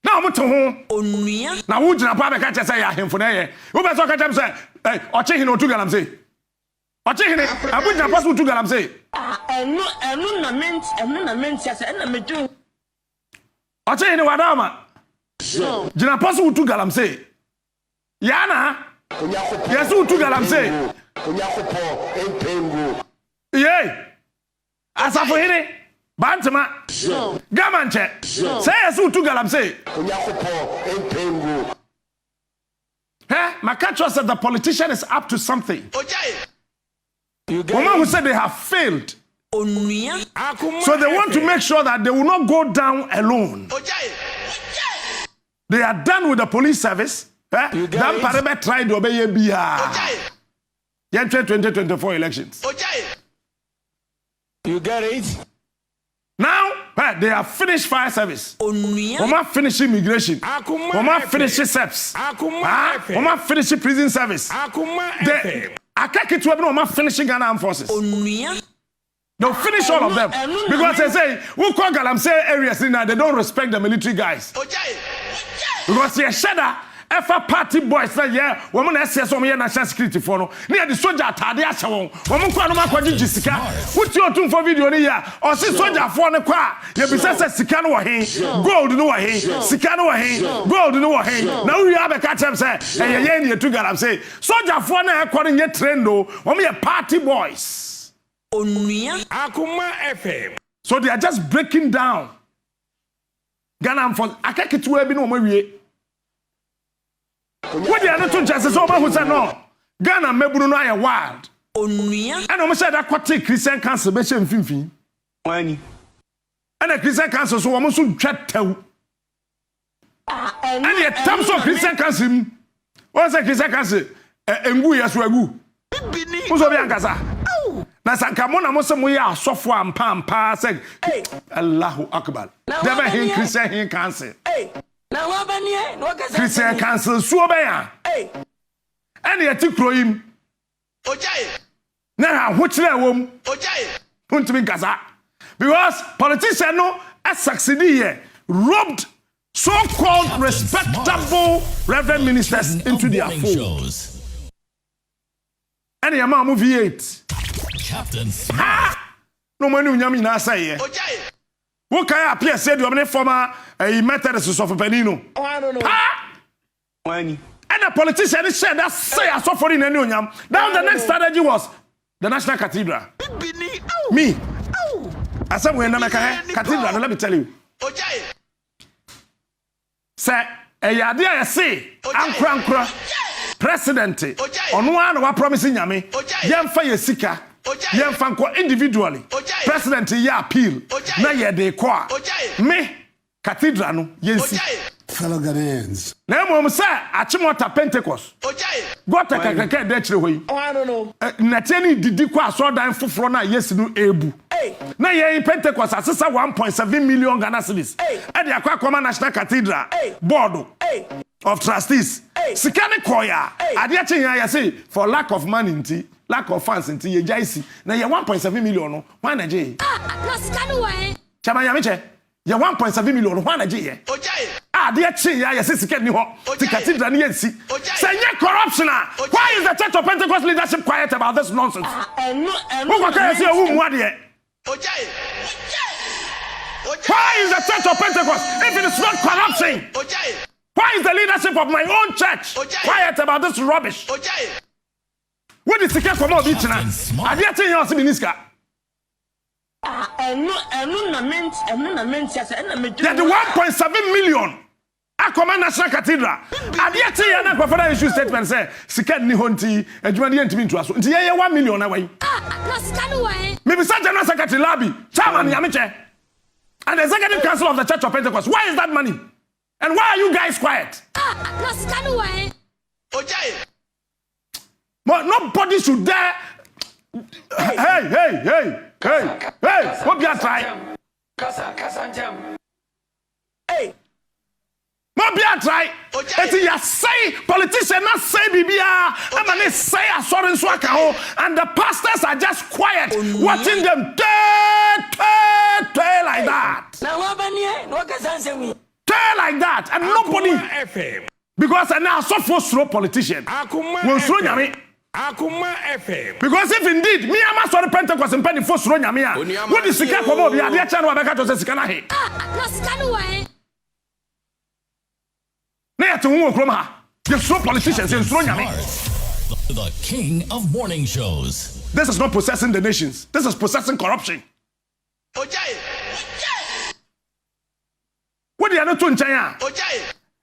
Na omo to ho onua na wo gina pa be ka chese ya hemfo na ye. Wo be so ka chem say oche hine otu galam say. Oche hine abuja pass otu galam say. enu na menti ase na medu. Oche hine wadama. Gina pass otu galam say. Yana yes otu galam say. Onyakopo empengu. Yey. Asafo hine Bantama. Gamanche. Say yes otu galam say. Onyakopo empengu. My country said the politician is up to something. Woman who said they have failed. So they want to make sure that they will not go down alone. They are done with the police service. Then Parebe tried to obey BIA. 2024 elections. You get it? Now, they have finished fire service. Woman finished immigration. Woman finished SEPs. Woman finished prison service. I can't get to woman finishing Ghana Armed Forces. They'll finish all of them. Because they say, who call Galamsey areas now, they don't respect the military guys. Because they're shedder. Efa party boys na yeah woman SS o me national security for no na the soldier atade a che won woman kwa no makwaji jisika wuti Otumfour video ni ya o si soldier for ne kwa ye bi se sika no wo he gold no wo he sika no wo he gold no wo he na wi abeka chem se ye ni etu garam say soldier for na e kwore nye trend o woman ye party boys onua Akuma FM. So they are just breaking down Ghana for akaketu bi no mo wie. What they are not to just so who said no. Ghana mebunu no aye wild. Onua. And almost said that quite Christian council be shem finfin. Wani. And the Christian council so almost so chat tell. And yet terms of Christian council. What's a Christian council? Engu yasu egu. Muso bi ankasa. Na sankamona mo se mo ya asofo ampa say Allahu Akbar. Never hear Christian here council. Christian council so be ya. And yet kroyim. Na hochire wom. Puntumi gaza. Because politicians no succeed here robbed so-called respectable reverend ministers into their fold. And your mom movie 8. Captain Smart. No money unyami na say. Who can appear said you former Methodist of Penino? Oh, I don't know. Wani. And the politician said that say I saw for in any unyam. Now the next strategy was the National Cathedral. Me. I said we're not cathedral. Let me tell you. Say a yadia say ankra president on one wa promising yame yemfa yesika yemfa nko individually president ya appeal na ye de ko me cathedral no yensi Fellow Ghanaians. Na mo say Achimota Pentecost. Got a kakaka de chire hoyi. I don't know. Na tieni didi kwa so dan foforo na yes no ebu. Na ye Pentecost asesa 1.7 million Ghana cedis. E de akwa National Cathedral board of trustees. Sikane koya. Ade achinya ya say for lack of money nti, lack of funds nti ye jaisi. Na ye 1.7 million no, why na je? Na sikane wa. Chama ya meche. Ye 1.7 million why na je ye? Ade achinya ya say sikane ni ho. Ti cathedral ni yensi. Say nye corruption. Why is the Church of Pentecost leadership quiet about this nonsense? Who can say who mu ade? Why is the Church of Pentecost, if it is not corruption? Why is the leadership of my own church quiet about this rubbish? What is the case for more beach now? I didn't tell you also Miniska. That the 1.7 million Akoma National Cathedral. I didn't tell you na for issue statement say Sika ni honti adwuma de ntimi nto aso. Nti ye 1 million na wai. Na sika no wai. Maybe such General Secretary Labi, Chairman Yamiche, and the Executive Council of the Church of Pentecost. Why is that money? And why are you guys quiet? Nobody should dare. Hey, what you try? Hey. Mobia try. Eti ya say politicians not say bibia. Amane say asori nso aka ho, and the pastors are just quiet watching them like that. Like that, and nobody. Because now so for slow politician. Because if indeed me am sorry Pentecost and penny for slow nyame. What is sika komo bi ade cha no abeka to say sika na he. Na sika no wai. You're so politicians in the king of morning shows. This is not possessing the nations. This is possessing corruption. What do you know to China?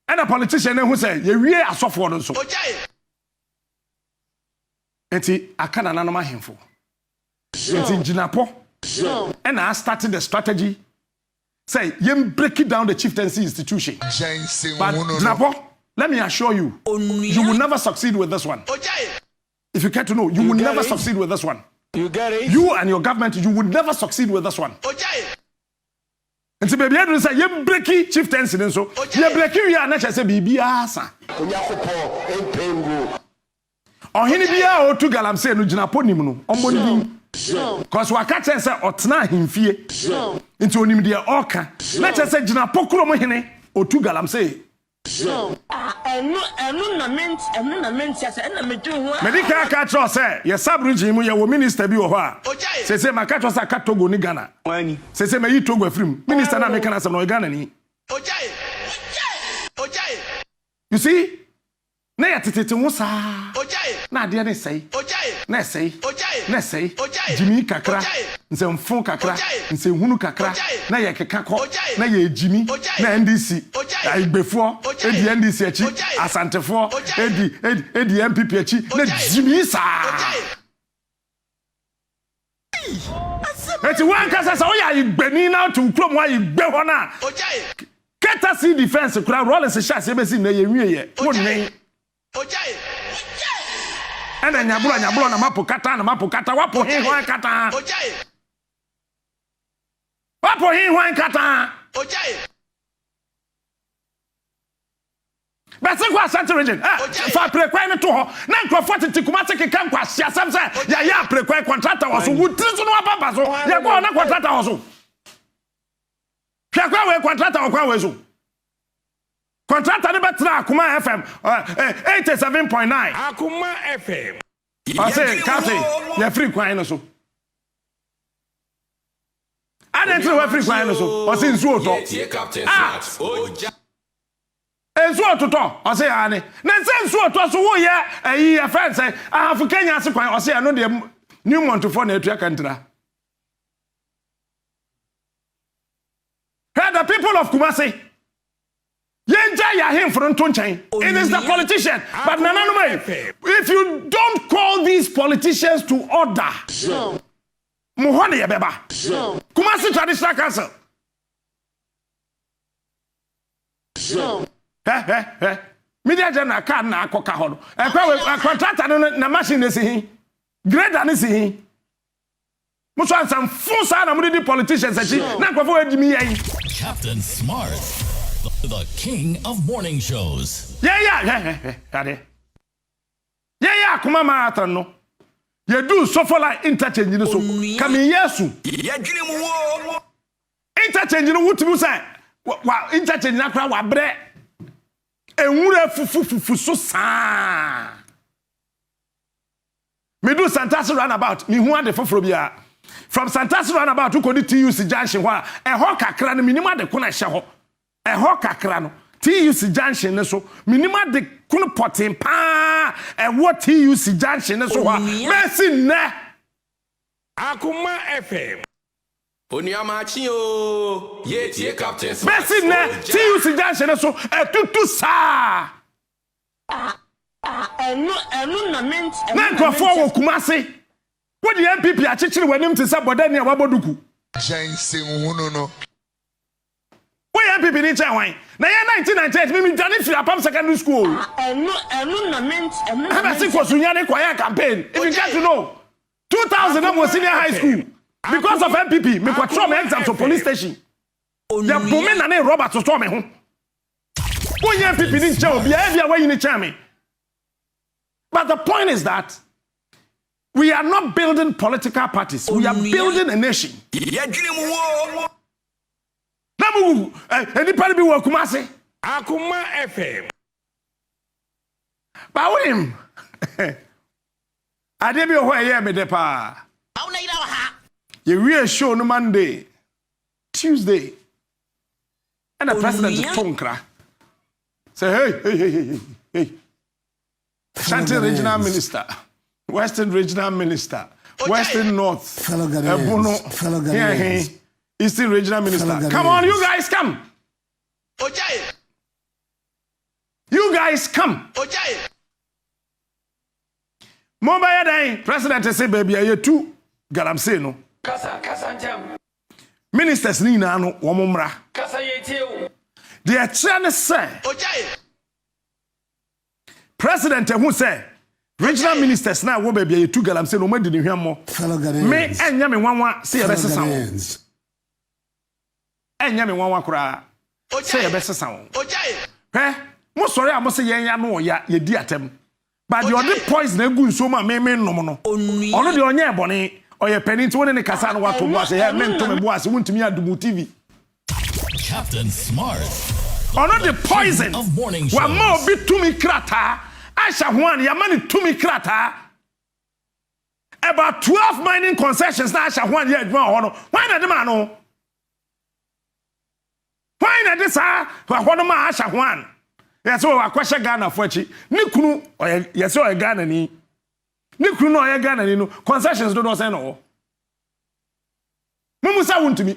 And a politician who say, you really are soft for so. I can't announce him for. It's in Jinapo. And I started the strategy. Say, you break it down the chieftaincy institution. But Napo, let me assure you, you will never succeed with this one. If you care to know, you will never succeed with this one. You get it? You and your government, you will never succeed with this one. And so baby, I say, you break it chieftaincy, and so you break it, and I say, baby, asa. Oh, he bia o tu galam say no Jinapo nimu no. Because wakacha say otna himfie into onim de oka na che say gina pokuro mo hene otu galam say medical catch say ye sabruji mu ye wo minister bi wo ho a say makacho say katogo ni Ghana say me yi togo afrim minister na make na say no Ghana ni you see na ya titete wo sa na de ne sei na sei jimi kakra nse mfon kakra nse hunu kakra na ye keka ko na ye jimi na NDC aigbefuo edi NDC achi asantefo edi MPP achi na jimi sa eti wan kasa sa o ya igbeni na to krom wa igbe ho na courtesy defense kura Rollins shas e besi na ye nwie ye wonne and then nyabula na mapukata wapo hi hwan kata wapo hi hwan kata Bese kwa Asante region fa prekwan ne to ho na nkrofo tete kuma teke kan kwa siasam say ya prekwan contractor wo so wutiri so no ababa so ya kwa na contractor wo so kwa we contractor wo kwa we so contractor ne betra Akuma FM 87.9 Akuma FM. I say Captain you free kwan no so I don't know free kwan no so o say nsu oto Captain Smart. ensu ototo o say ane na say nsu oto so wo ye ayi a friend say ahafu Kenya ase kwan o say no de new Otumfour na etua kantra. Hey, the people of Kumasi Yenja ya him for Ntonchen. It is the politician. But Nananumai, if you don't call these politicians to order, Muhone Yabeba, Kumasi Traditional Council, Media general card na akoka ho no. Contractor no na machine na si grader na si mo so ansam full sa na mo di politicians achi na kwafo adimi yan. Captain Smart, the king of morning shows. Yeah, kuma marathon no. You do so for like interchange no so. Come yesu. Interchange no wutimu say wa interchange na kra wa bre. Enwura fufu so sa. Me do Santas runabout. Me hu ade foforo bia. From Santas runabout to kodi TUC junction ho a ho kakra no minima de kuna hye ho. Ho kakra no TUC junction ne so minima de kuna potin pa what TUC junction ne so ha. Mercy ne. Akuma FM. Oniamachi o. Ye tie Captain Smart. Mercy ne TUC junction ne so tutu sa. Enu na ment. Na nkofo wo kumase. Wo di MPP a chichiri wanim te sa bodani a waboduku. Jensen hunu no. Wo MPP ni cha wan. Na ye 1998 mimi jani fi apam secondary school. Enu na ment. Have seen for Sunyane choir campaign. If you get to know 2000 I was senior high school because of MPP me kwa throw my exam to police station. Ya bomen na ne Robert to throw me ho. Wo MPP ni cha obi a bia wa yin cha me. But the point is that we are not building political parties. We are building a nation. Namu, anybody be Kumasi? Akuma FM. But him. I didn't be aware me depa. You real show no Monday, Tuesday, and the president Tonkra say, hey. Shanty Regional Minister, Western Regional Minister, Western North, fellow Ghanaians, Eastern Regional Minister. Come on, you guys come. You guys come. Mobile day, President say baby, you two galamse no. Ministers ni na no womumra. The chairman say. President who say regional ministers now wo baby you two galamse no madi ni hwammo. Fellow Ghanaians. Me enya me nwanwa say yebesesa wo. Enya me nwanwa kura. Say yebesesa wo. Mo sorry am say yenya no ya ye di atem. But the only poison egu nso ma me nom no. Ono de onye ebone oye pani nti woni ne kasa no wato bo ase he me nto me bo ase wontimi adumu TV. Captain Smart. Ono the poison. Wa ma obi tumi krata. Asha Juan yamani tumi krata. About 12 mining concessions na Asha Juan ye adwa ho no. Why na de ma no? Why na de sa ho no ma Asha Juan? Yes, so akwasha Ghana for chi. Ni kunu yes o Ghana ni. Ni kunu no ye Ghana ni no. Concessions do no say no. Mumusa wuntumi.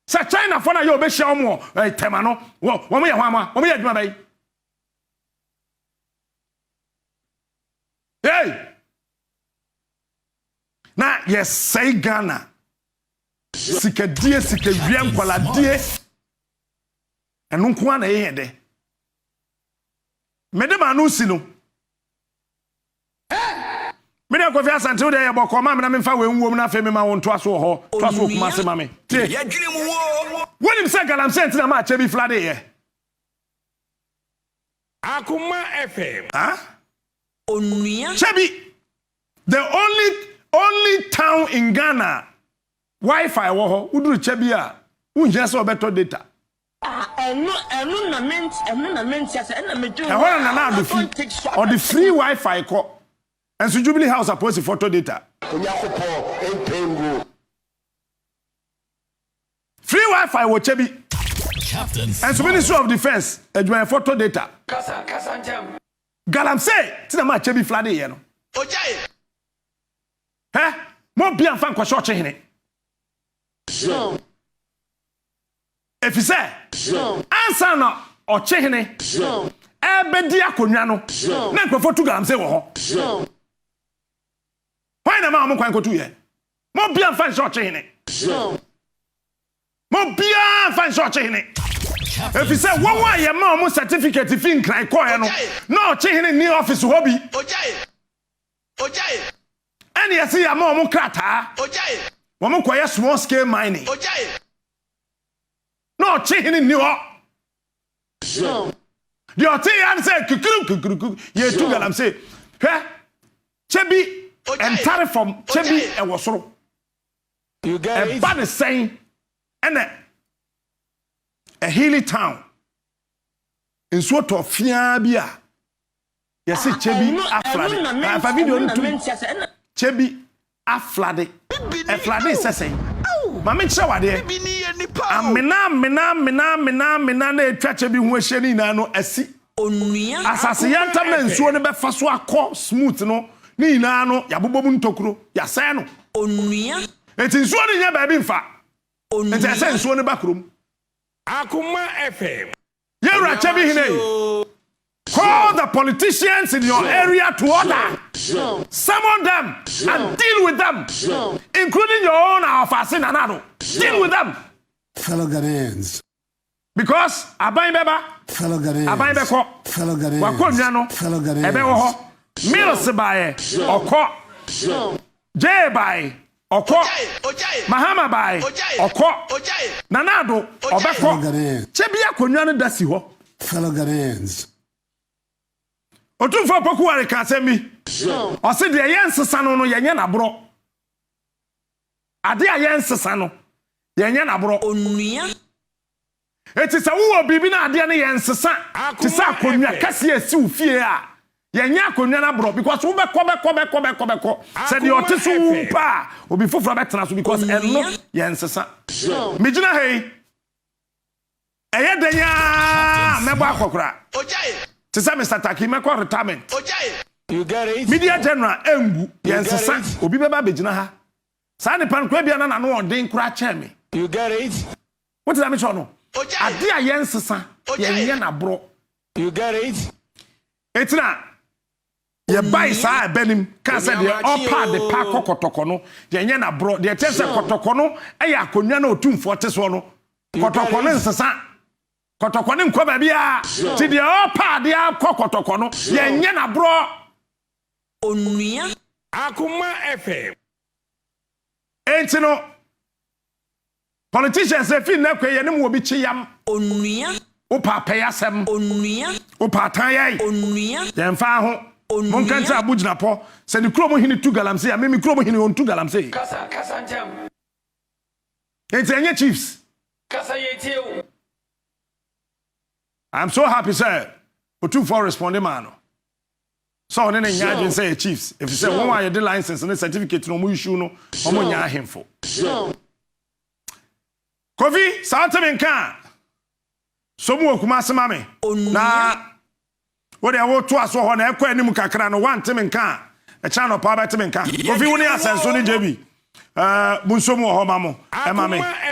Sa China for na yo be hia omo tema no. Wo mo ye hwama, wo mo ye adwuma bai. Hey. Na yes say Ghana. Sikadie sikawia nkwaladie. Enu nko na ye de. Medema no si no. Me dey Kofi Asante wo dey ye boko ma me na me fa we nwom na fa me ma won to aso ho. To aso kuma se ma me. Ye dwene mu wo. Wonim se galamse ntina ma ache bi flade ye. Akuma FM. Onuya. Chebi. The only town in Ghana Wi-Fi wo ho. Uduru Chebi a. Unje se obeto data. Enu na ment yes na me do. Na do free or the free Wi-Fi call. And so Jubilee House supposed photo data. Free Wi-Fi wo Chebi. And so Ministry of Defense adwan photo data. Galamse tina ma Chebi flade ye no. Mo bia mfa nkwa che hene. Efise ansa na ochehene ebedi akonwa no na nkofo tu galamse wo ho why na ma mo kwan kotu ye mo bia mfa nso ochehene mo bia mfa nso ochehene Captain If you say, Smart. "What your mom certificate if in cry no chihin in the office hobby." And you see your mom crata. Woman quiet small scale mining. No chihin in New York. The Otian said, "Ye two galam say, hey, Chebi and Tari from Chebi and Wasro." You get it. Bad is saying, and a hilly town in sort of Fiabia. Yes, Chebi aflade. I have a video to Chebi aflade. A flade is saying, Mamma Shawade. Mina, Chebi Wesheni Nano, a sea. Asasianta men so ne be fa so akọ smooth no ni na no yabobom ntokuro ya sen no onua enti so ne nya ba bi mfa enti esen so ne bakrom Akuma FM Yera Chebi hine call the politicians in your area to order summon them and deal with them including your own Afasin Anado deal with them fellow Ghanaians. Because aban beba Fellow Ghanaians. aban beko Fellow Ghanaians. wakonnwa no Fellow Ghanaians. ebe wo ho mills bae okọ J bae okọ Mahama bae okọ Nanado obeko Chebi akonnwa no dasi ho Fellow Ghanaians. Otumfour pokuware ka asemi o se de yensesa no yenye nabro ade a yensesa no yenye nabro onua eti sa wo bibi na ade na yensesa ti sa akonnwa kase asi ufie a yenye akonnwa na bro because wo beko said the otisu pa obi foforo betena so because enno yensesa migina hey eye denya mebo akokora ti sa Mr. Taki meko retirement You get it? Media General engu yensesa obi beba begina ha sa ne pan kwa bia na no odin kura cheme You get it? what did I mention no ade a yensesa yenye na bro You get it? etina ye buy sa benim ka say the upper the park kotoko no yenye na bro the tese kotoko no e ya akonwa na Otumfour teso no kotoko no nsesa kotoko no nkwa ba bia ti the upper the kotoko no yenye na bro onua Akuma FM entino politicians say fin na kwe ye ne mo obi chiyam onua opa payasem onua opa tanyai onua yemfa ho monkanta abugina po se ni kromo hini tu galamse ya memi kromo hini on tu galamse Kasa njam enye chiefs Kasa yetie I'm so happy sir Otumfour responding man so ne nyaadwen say chiefs if you say one why the license and certificate no mo issue no omo nya ahemfo Kofi Santemenka somu okuma asema me na wo de wo to aso ho na ekọ anim kakra no wantemenka e cha no pa betemenka Kofi woni asenso ni jebi bunsomu ho ma mo e ma me